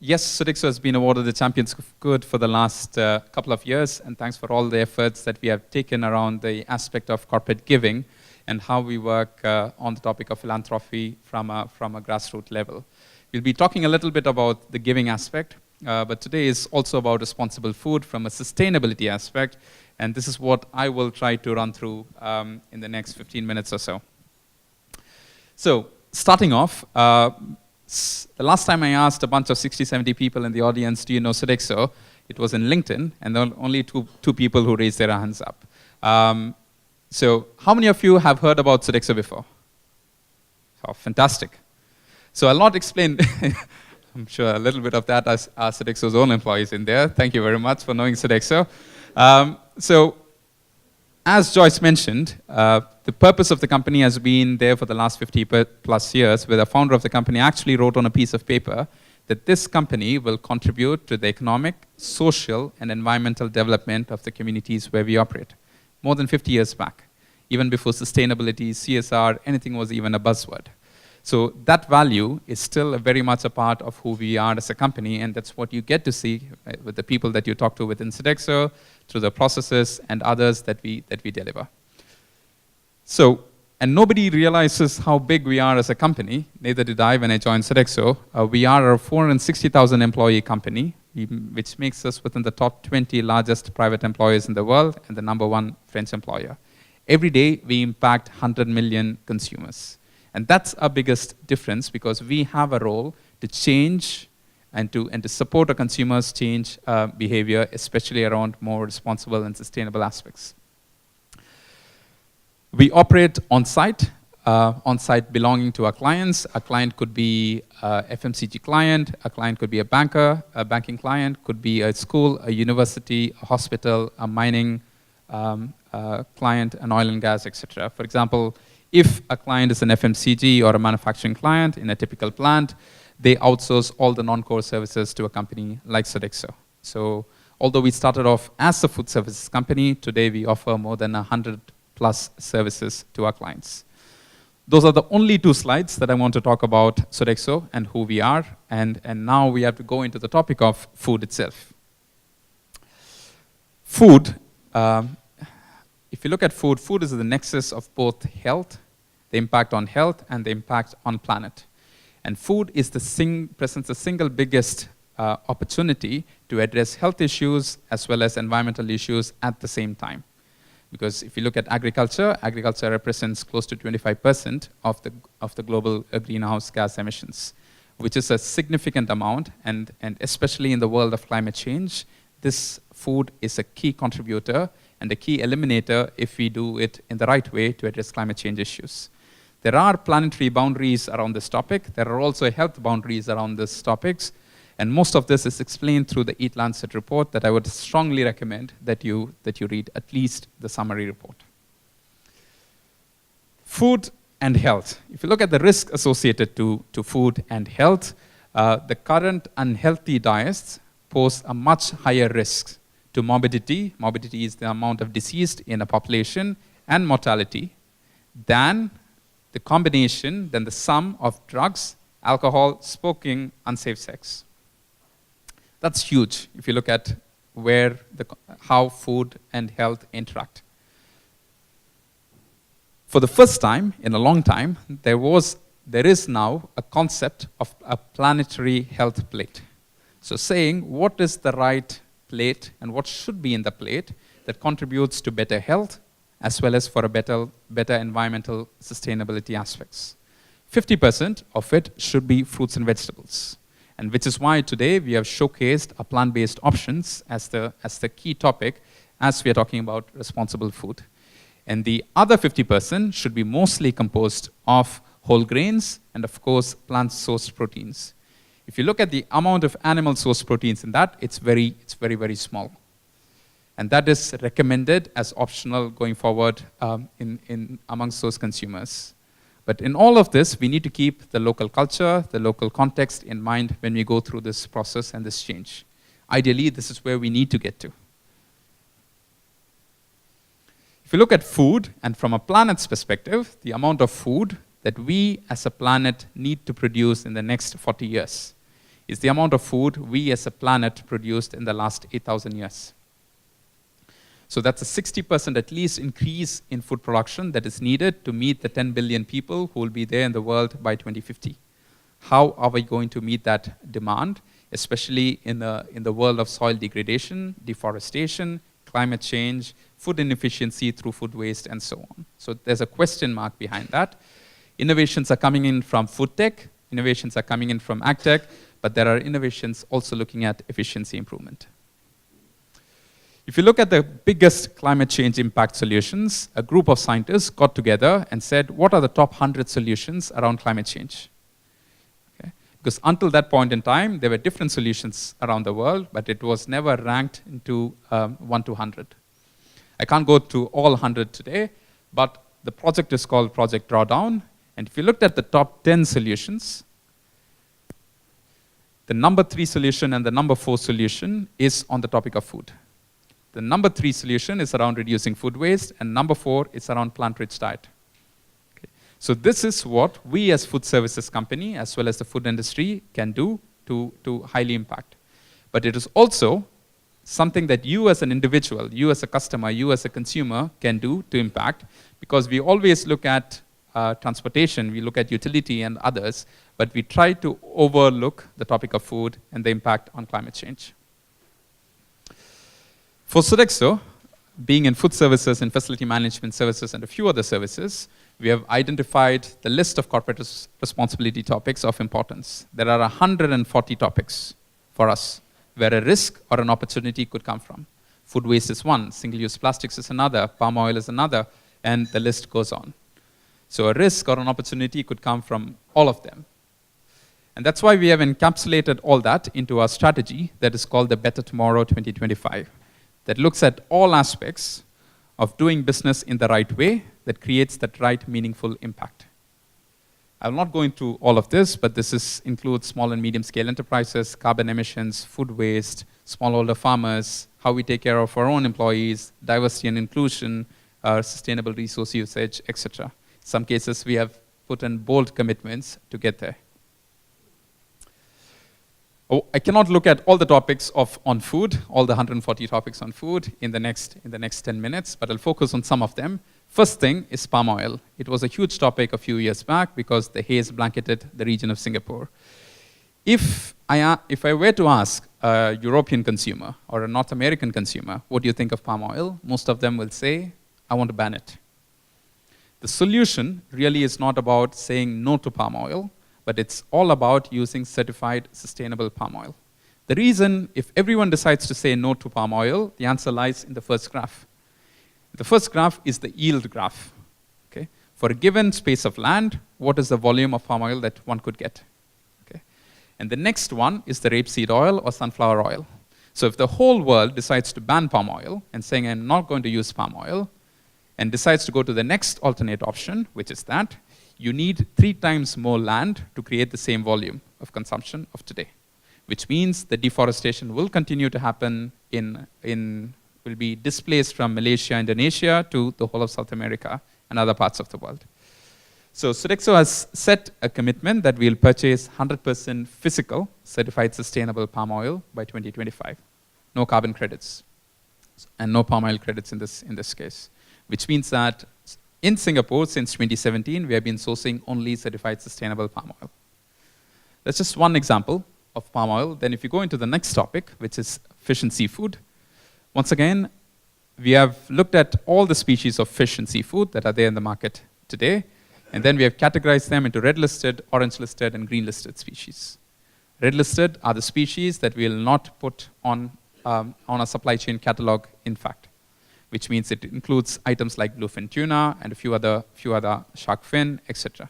Yes, Sodexo has been awarded the Champions of Good for the last couple of years, and thanks for all the efforts that we have taken around the aspect of corporate giving and how we work on the topic of philanthropy from a grassroots level. We'll be talking a little bit about the giving aspect, but today is also about responsible food from a sustainability aspect, and this is what I will try to run through in the next 15 minutes or so. So, starting off, the last time I asked a bunch of 60, 70 people in the audience, do you know Sodexo? It was in LinkedIn, and there were only two people who raised their hands up. So how many of you have heard about Sodexo before? Oh, fantastic. So I'll not explain, I'm sure a little bit of that as Sodexo's own employees in there. Thank you very much for knowing Sodexo. So as Joyce mentioned, the purpose of the company has been there for the last 50 plus years, where the founder of the company actually wrote on a piece of paper that this company will contribute to the economic, social, and environmental development of the communities where we operate. More than 50 years back, even before sustainability, CSR, anything was even a buzzword. So that value is still very much a part of who we are as a company, and that's what you get to see with the people that you talk to within Sodexo, through the processes and others that we deliver. So, and nobody realizes how big we are as a company, neither did I when I joined Sodexo. We are a 460,000 employee company, which makes us within the top 20 largest private employers in the world and the #1 French employer. Every day, we impact 100 million consumers. And that's our biggest difference, because we have a role to change and to support our consumers' change behavior, especially around more responsible and sustainable aspects. We operate on-site belonging to our clients. A client could be a FMCG client, a client could be a banker, a banking client, could be a school, a university, a hospital, a mining client, an oil and gas, etc. For example, if a client is an FMCG or a manufacturing client in a typical plant, they outsource all the non-core services to a company like Sodexo. So although we started off as a food services company, today we offer more than 100 plus services to our clients. Those are the only 2 slides that I want to talk about Sodexo and who we are, and now we have to go into the topic of food itself. Food, if you look at food, food is the nexus of both health, the impact on health, and the impact on planet. And food is presents the single biggest opportunity to address health issues as well as environmental issues at the same time. Because if you look at agriculture, agriculture represents close to 25% of the global greenhouse gas emissions, which is a significant amount, and especially in the world of climate change, this food is a key contributor and a key eliminator if we do it in the right way to address climate change issues. There are planetary boundaries around this topic. There are also health boundaries around these topics. And most of this is explained through the Eat Lancet report that I would strongly recommend that you read at least the summary report. Food and health. If you look at the risk associated to food and health, the current unhealthy diets pose a much higher risk to morbidity. Morbidity is the amount of deceased in a population, and mortality, than the sum of drugs, alcohol, smoking, unsafe sex. That's huge if you look at how food and health interact. For the first time in a long time, there is now a concept of a planetary health plate. So saying what is the right plate and what should be in the plate that contributes to better health as well as for a better environmental sustainability aspects. 50% of it should be fruits and vegetables. And which is why today we have showcased our plant-based options as the key topic as we are talking about responsible food. And the other 50% should be mostly composed of whole grains and, of course, plant-sourced proteins. If you look at the amount of animal-sourced proteins in that, it's very, very small. And that is recommended as optional going forward amongst those consumers. But in all of this, we need to keep the local culture, the local context in mind when we go through this process and this change. Ideally, this is where we need to get to. If you look at food, and from a planet's perspective, the amount of food that we as a planet need to produce in the next 40 years is the amount of food we as a planet produced in the last 8,000 years. So that's a 60% at least increase in food production that is needed to meet the 10 billion people who will be there in the world by 2050. How are we going to meet that demand, especially in the world of soil degradation, deforestation, climate change, food inefficiency through food waste, and so on? So there's a question mark behind that. Innovations are coming in from food tech, innovations are coming in from ag tech, but there are innovations also looking at efficiency improvement. If you look at the biggest climate change impact solutions, a group of scientists got together and said, what are the top 100 solutions around climate change? Okay. Because until that point in time, there were different solutions around the world, but it was never ranked into 1 to 100. I can't go to all 100 today, but the project is called Project Drawdown. And if you looked at the top 10 solutions, the number 3 solution and the number 4 solution is on the topic of food. The number 3 solution is around reducing food waste, and number 4 is around plant-rich diet. Okay. So this is what we as food services company, as well as the food industry, can do to highly impact. But it is also something that you as an individual, you as a customer, you as a consumer can do to impact, because we always look at transportation, we look at utility and others, but we try to overlook the topic of food and the impact on climate change. For Sodexo, being in food services and facility management services and a few other services, we have identified the list of corporate responsibility topics of importance. There are 140 topics for us where a risk or an opportunity could come from. Food waste is one, single-use plastics is another, palm oil is another, and the list goes on. So a risk or an opportunity could come from all of them. And that's why we have encapsulated all that into our strategy that is called the Better Tomorrow 2025. That looks at all aspects of doing business in the right way that creates that right meaningful impact. I'll not go into all of this, but this includes small and medium scale enterprises, carbon emissions, food waste, smallholder farmers, how we take care of our own employees, diversity and inclusion, sustainable resource usage, etc. In some cases, we have put in bold commitments to get there. Oh, I cannot look at all the topics on food, all the 140 topics on food in the next 10 minutes, but I'll focus on some of them. First thing is palm oil. It was a huge topic a few years back because the haze blanketed the region of Singapore. If I were to ask a European consumer or a North American consumer, what do you think of palm oil? Most of them will say, I want to ban it. The solution really is not about saying no to palm oil, but it's all about using certified sustainable palm oil. The reason, if everyone decides to say no to palm oil, the answer lies in the first graph. The first graph is the yield graph. Okay? For a given space of land, what is the volume of palm oil that one could get? Okay? And the next one is the rapeseed oil or sunflower oil. So if the whole world decides to ban palm oil and saying I'm not going to use palm oil, and decides to go to the next alternate option, which is that, you need 3 times more land to create the same volume of consumption of today, which means the deforestation will continue to happen will be displaced from Malaysia, Indonesia to the whole of South America and other parts of the world. So Sodexo has set a commitment that we'll purchase 100% physical certified sustainable palm oil by 2025. No carbon credits and no palm oil credits in this case, which means that in Singapore, since 2017, we have been sourcing only certified sustainable palm oil. That's just one example of palm oil. Then if you go into the next topic, which is fish and seafood, once again, we have looked at all the species of fish and seafood that are there in the market today, and then we have categorized them into red-listed, orange-listed, and green-listed species. Red-listed are the species that we will not put on a supply chain catalog, in fact, which means it includes items like bluefin tuna and a few other shark fin, etc.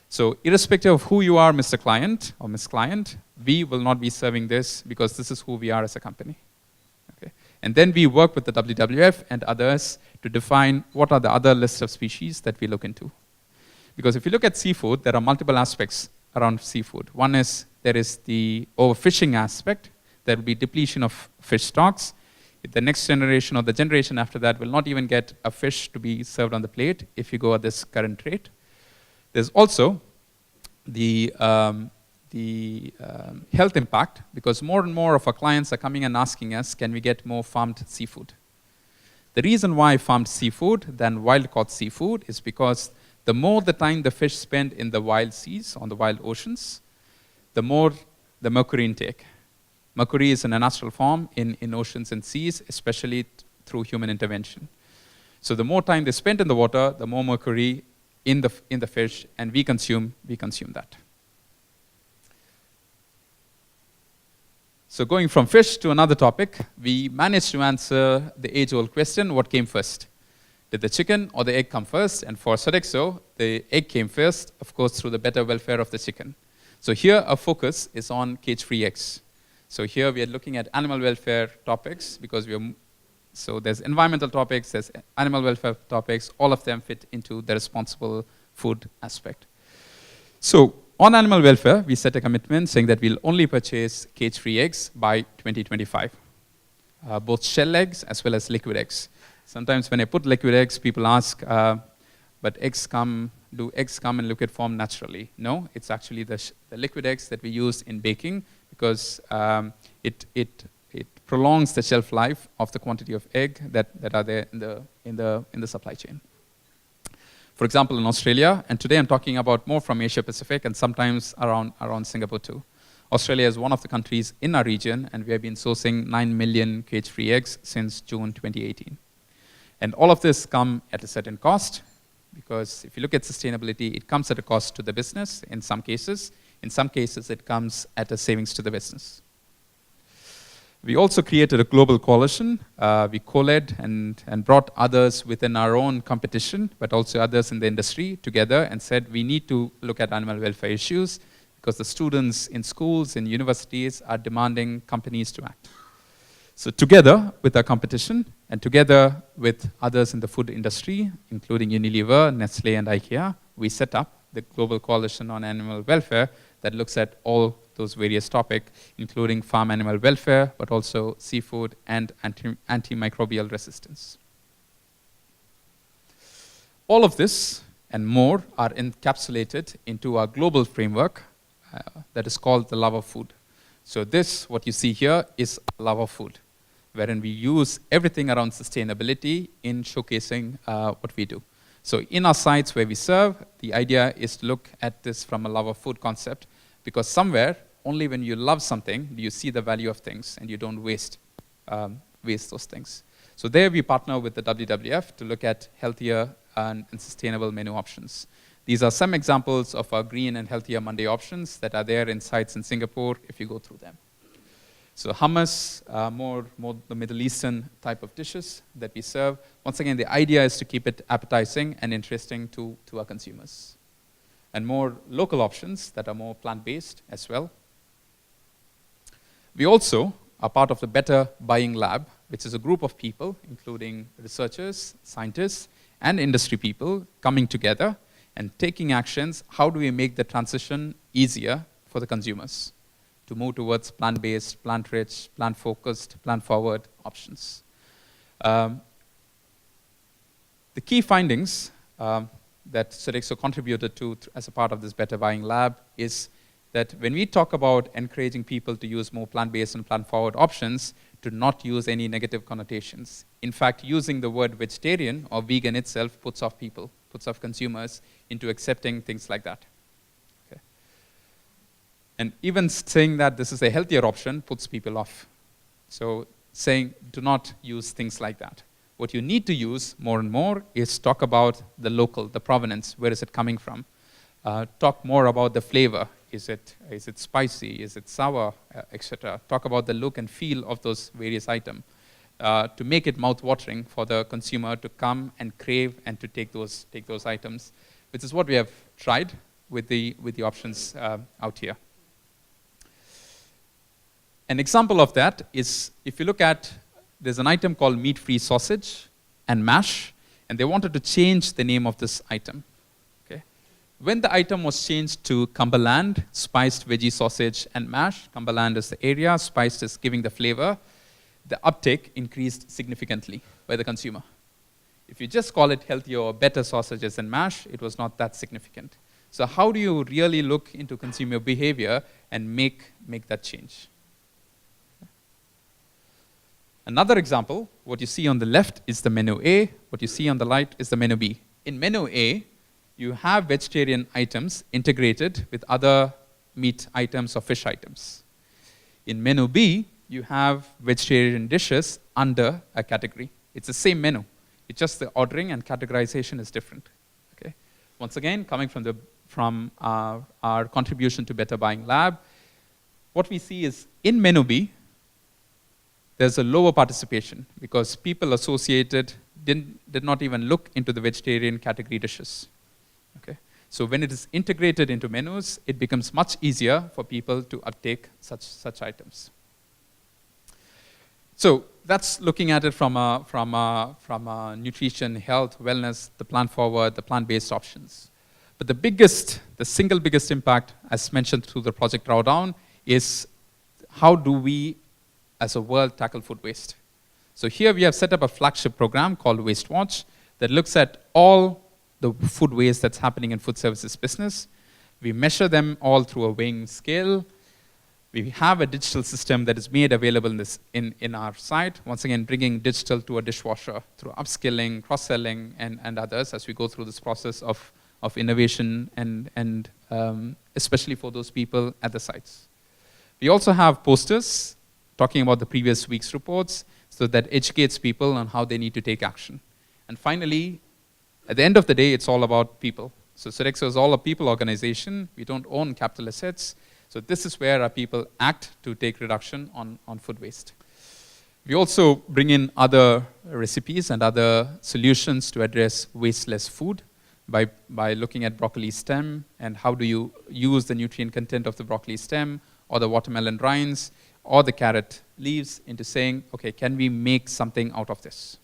So irrespective of who you are, Mr. Client or Miss Client, we will not be serving this because this is who we are as a company. Okay? And then we work with the WWF and others to define what are the other list of species that we look into. Because if you look at seafood, there are multiple aspects around seafood. One is there is the overfishing aspect. There will be depletion of fish stocks. The next generation or the generation after that will not even get a fish to be served on the plate if you go at this current rate. There's also the health impact, because more and more of our clients are coming and asking us, can we get more farmed seafood? The reason why farmed seafood than wild-caught seafood is because the more the time the fish spend in the wild seas, on the wild oceans, the more the mercury intake. Mercury is in a natural form in oceans and seas, especially through human intervention. So the more time they spend in the water, the more mercury in the fish, and we consume that. So going from fish to another topic, we managed to answer the age-old question, what came first? Did the chicken or the egg come first? And for Sodexo, the egg came first, of course, through the better welfare of the chicken. So here our focus is on cage-free eggs. So here we are looking at animal welfare topics, because so there's environmental topics, there's animal welfare topics, all of them fit into the responsible food aspect. So on animal welfare, we set a commitment saying that we'll only purchase cage-free eggs by 2025, both shell eggs as well as liquid eggs. Sometimes when I put liquid eggs, people ask, but do eggs come in liquid form naturally? No, it's actually the liquid eggs that we use in baking, because it prolongs the shelf life of the quantity of egg that are there in the supply chain. For example, in Australia, and today I'm talking about more from Asia Pacific and sometimes around Singapore too. Australia is one of the countries in our region, and we have been sourcing 9 million cage-free eggs since June 2018. And all of this come at a certain cost, because if you look at sustainability, it comes at a cost to the business in some cases. In some cases, it comes at a savings to the business. We also created a global coalition. We co-led and brought others within our own competition, but also others in the industry together, and said we need to look at animal welfare issues, because the students in schools and universities are demanding companies to act. So together with our competition, and together with others in the food industry, including Unilever, Nestle, and IKEA, we set up the Global Coalition on Animal Welfare that looks at all those various topics, including farm animal welfare, but also seafood and antimicrobial resistance. All of this and more are encapsulated into our global framework that is called the Love of Food. So this, what you see here, is Love of Food, wherein we use everything around sustainability in showcasing what we do. So in our sites where we serve, the idea is to look at this from a love of food concept, because somewhere, only when you love something do you see the value of things, and you don't waste those things. So there we partner with the WWF to look at healthier and sustainable menu options. These are some examples of our green and healthier Monday options that are there in sites in Singapore if you go through them. So hummus, more the Middle Eastern type of dishes that we serve. Once again, the idea is to keep it appetizing and interesting to our consumers. And more local options that are more plant-based as well. We also are part of the Better Buying Lab, which is a group of people, including researchers, scientists, and industry people coming together and taking actions. How do we make the transition easier for the consumers to move towards plant-based, plant-rich, plant-focused, plant-forward options? The key findings that Sodexo contributed to as a part of this Better Buying Lab is that when we talk about encouraging people to use more plant-based and plant-forward options, to not use any negative connotations. In fact, using the word vegetarian or vegan itself puts off people, puts off consumers into accepting things like that. Okay. And even saying that this is a healthier option puts people off. So saying do not use things like that. What you need to use more and more is talk about the local, the provenance, where is it coming from? Talk more about the flavor. Is it spicy? Is it sour? Etc. Talk about the look and feel of those various items to make it mouth-watering for the consumer to come and crave and to take those items, which is what we have tried with the options out here. An example of that is if you look at, there's an item called meat-free sausage and mash, and they wanted to change the name of this item. When the item was changed to Cumberland, spiced veggie sausage and mash, Cumberland is the area, spiced is giving the flavor, the uptake increased significantly by the consumer. If you just call it healthier or better sausages and mash, it was not that significant. So how do you really look into consumer behavior and make that change? Another example, what you see on the left is the menu A, what you see on the right is the menu B. In menu A, you have vegetarian items integrated with other meat items or fish items. In menu B, you have vegetarian dishes under a category. It's the same menu. It's just the ordering and categorization is different. Okay? Once again, coming from our contribution to Better Buying Lab, what we see is in menu B, there's a lower participation because people associated did not even look into the vegetarian category dishes. Okay? So when it is integrated into menus, it becomes much easier for people to uptake such items. So that's looking at it from a nutrition, health, wellness, the plant-forward, the plant-based options. But the single biggest impact, as mentioned through the Project Drawdown, is how do we, as a world, tackle food waste? So here we have set up a flagship program called Waste Watch that looks at all the food waste that's happening in food services business. We measure them all through a weighing scale. We have a digital system that is made available in our site, once again bringing digital to a dishwasher through upskilling, cross-selling, and others as we go through this process of innovation and especially for those people at the sites. We also have posters talking about the previous week's reports so that educates people on how they need to take action. And finally, at the end of the day, it's all about people. So Sodexo is all a people organization. We don't own capital assets. So this is where our people act to take reduction on food waste. We also bring in other recipes and other solutions to address wasteless food by looking at broccoli stem and how do you use the nutrient content of the broccoli stem or the watermelon rinds or the carrot leaves into saying, okay, can we make something out of this,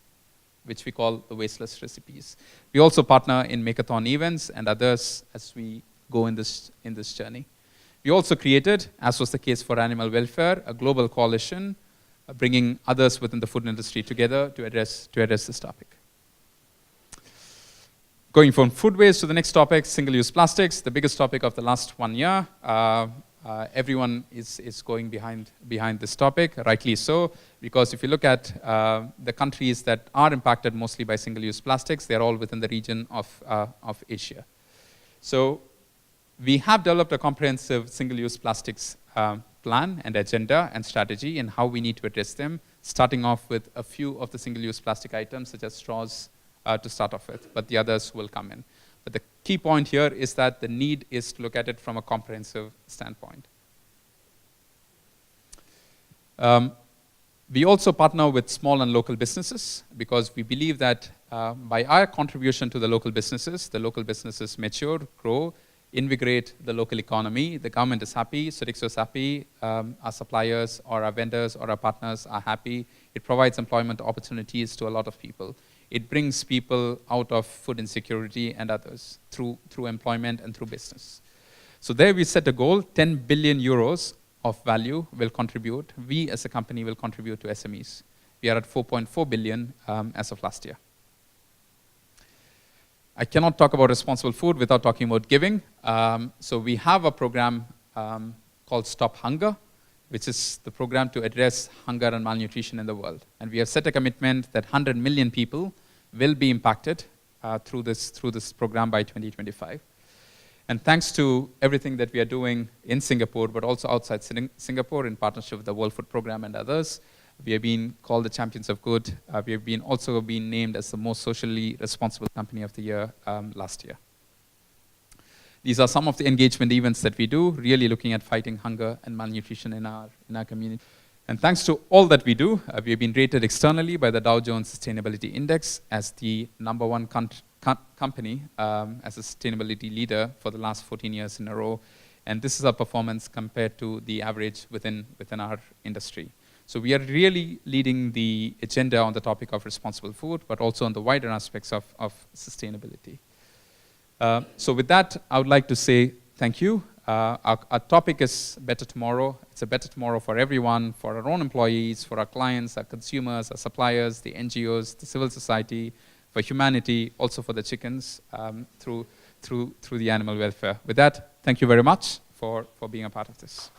which we call the wasteless recipes. We also partner in Makeathon events and others as we go in this journey. We also created, as was the case for animal welfare, a global coalition bringing others within the food industry together to address this topic. Going from food waste to the next topic, single-use plastics, the biggest topic of the last 1 year. Everyone is going behind this topic, rightly so, because if you look at the countries that are impacted mostly by single-use plastics, they're all within the region of Asia. So we have developed a comprehensive single-use plastics plan and agenda and strategy and how we need to address them, starting off with a few of the single-use plastic items, such as straws, to start off with, but the others will come in. But the key point here is that the need is to look at it from a comprehensive standpoint. We also partner with small and local businesses because we believe that by our contribution to the local businesses mature, grow, invigorate the local economy. The government is happy, Sodexo is happy, our suppliers or our vendors or our partners are happy. It provides employment opportunities to a lot of people. It brings people out of food insecurity and others through employment and through business. So there we set a goal, 10 billion euros of value will contribute. We as a company will contribute to SMEs. We are at 4.4 billion as of last year. I cannot talk about responsible food without talking about giving. So we have a program called Stop Hunger, which is the program to address hunger and malnutrition in the world. And we have set a commitment that 100 million people will be impacted through this program by 2025. And thanks to everything that we are doing in Singapore, but also outside Singapore in partnership with the World Food Programme and others, we have been called the Champions of Good. We have also been named as the most socially responsible company of the year last year. These are some of the engagement events that we do, really looking at fighting hunger and malnutrition in our community. And thanks to all that we do, we have been rated externally by the Dow Jones Sustainability Index as the #1 company as a sustainability leader for the last 14 years in a row. And this is our performance compared to the average within our industry. So we are really leading the agenda on the topic of responsible food, but also on the wider aspects of sustainability. So with that, I would like to say thank you. Our topic is Better Tomorrow. It's a better tomorrow for everyone, for our own employees, for our clients, our consumers, our suppliers, the NGOs, the civil society, for humanity, also for the chickens, through through the animal welfare. With that, thank you very much for being a part of this.